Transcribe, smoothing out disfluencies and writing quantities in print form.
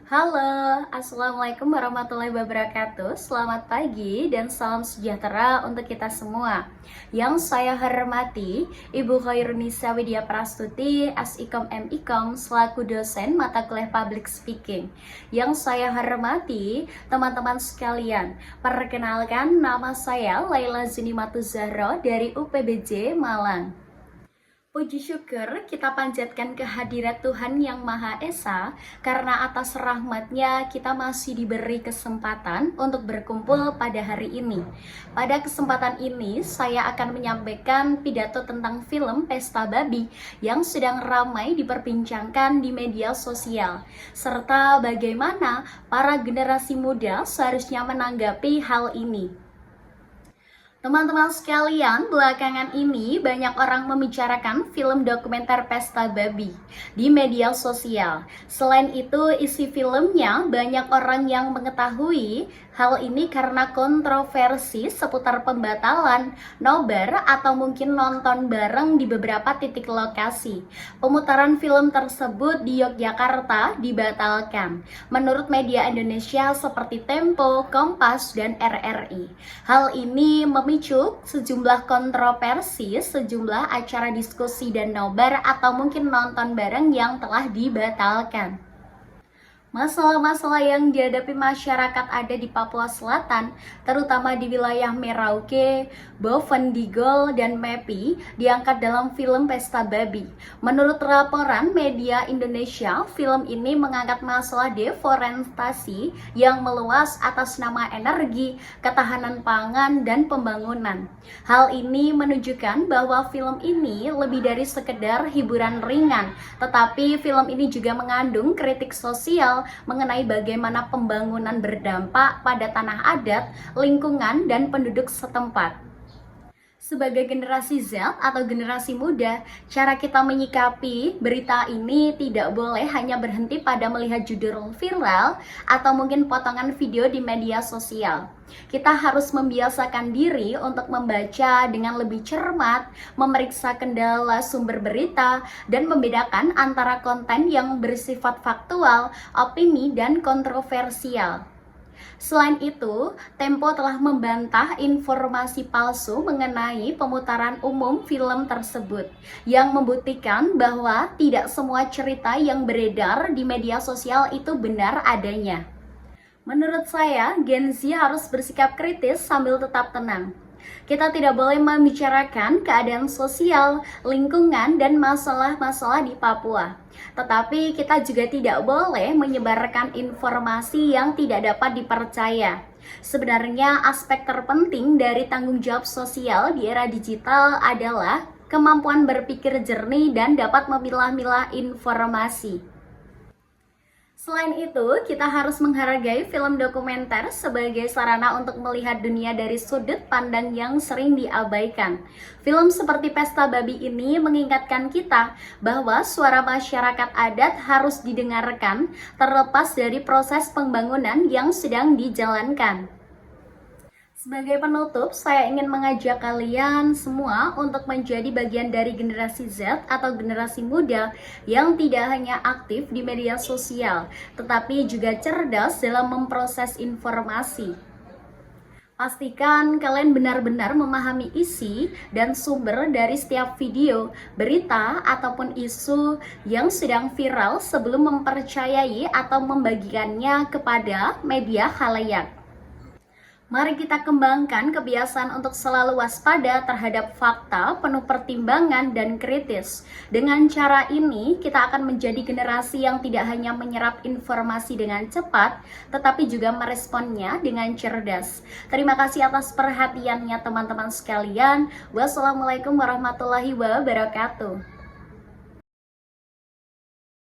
Halo, Assalamualaikum warahmatullahi wabarakatuh. Selamat pagi dan salam sejahtera untuk kita semua. Yang saya hormati, Ibu Khairunisa Widya Prastuti, As-Ikom M.Ikom, selaku dosen mata kuliah Public Speaking. Yang saya hormati, teman-teman sekalian, perkenalkan nama saya Laila Zunimatu Zahro dari UPBJ Malang. Puji syukur kita panjatkan kehadirat Tuhan Yang Maha Esa, karena atas rahmat-Nya kita masih diberi kesempatan untuk berkumpul pada hari ini. Pada kesempatan ini saya akan menyampaikan pidato tentang film Pesta Babi yang sedang ramai diperbincangkan di media sosial, serta bagaimana para generasi muda seharusnya menanggapi hal ini. Teman-teman sekalian, belakangan ini banyak orang membicarakan film dokumenter Pesta Babi di media sosial. Selain itu, isi filmnya banyak orang yang mengetahui hal ini karena kontroversi seputar pembatalan, nobar, atau mungkin nonton bareng di beberapa titik lokasi. Pemutaran film tersebut di Yogyakarta dibatalkan, menurut media Indonesia seperti Tempo, Kompas, dan RRI. Hal ini memicu sejumlah kontroversi, sejumlah acara diskusi dan nobar atau mungkin nonton bareng yang telah dibatalkan. Masalah-masalah yang dihadapi masyarakat ada di Papua Selatan, terutama di wilayah Merauke, Bovendigol, dan Mepi, diangkat dalam film Pesta Babi. Menurut laporan media Indonesia, film ini mengangkat masalah deforestasi yang meluas atas nama energi, ketahanan pangan, dan pembangunan. Hal ini menunjukkan bahwa film ini lebih dari sekedar hiburan ringan, tetapi film ini juga mengandung kritik sosial mengenai bagaimana pembangunan berdampak pada tanah adat, lingkungan, dan penduduk setempat. Sebagai generasi Z atau generasi muda, cara kita menyikapi berita ini tidak boleh hanya berhenti pada melihat judul viral atau mungkin potongan video di media sosial. Kita harus membiasakan diri untuk membaca dengan lebih cermat, memeriksa kendala sumber berita, dan membedakan antara konten yang bersifat faktual, opini, dan kontroversial. Selain itu, Tempo telah membantah informasi palsu mengenai pemutaran umum film tersebut, yang membuktikan bahwa tidak semua cerita yang beredar di media sosial itu benar adanya. Menurut saya, Gen Z harus bersikap kritis sambil tetap tenang. Kita tidak boleh membicarakan keadaan sosial, lingkungan, dan masalah-masalah di Papua. Tetapi kita juga tidak boleh menyebarkan informasi yang tidak dapat dipercaya. Sebenarnya aspek terpenting dari tanggung jawab sosial di era digital adalah kemampuan berpikir jernih dan dapat memilah-milah informasi. Selain itu, kita harus menghargai film dokumenter sebagai sarana untuk melihat dunia dari sudut pandang yang sering diabaikan. Film seperti Pesta Babi ini mengingatkan kita bahwa suara masyarakat adat harus didengarkan terlepas dari proses pembangunan yang sedang dijalankan. Sebagai penutup, saya ingin mengajak kalian semua untuk menjadi bagian dari generasi Z atau generasi muda yang tidak hanya aktif di media sosial, tetapi juga cerdas dalam memproses informasi. Pastikan kalian benar-benar memahami isi dan sumber dari setiap video, berita, ataupun isu yang sedang viral sebelum mempercayai atau membagikannya kepada media khalayak. Mari kita kembangkan kebiasaan untuk selalu waspada terhadap fakta, penuh pertimbangan, dan kritis. Dengan cara ini, kita akan menjadi generasi yang tidak hanya menyerap informasi dengan cepat, tetapi juga meresponnya dengan cerdas. Terima kasih atas perhatiannya teman-teman sekalian. Wassalamualaikum warahmatullahi wabarakatuh.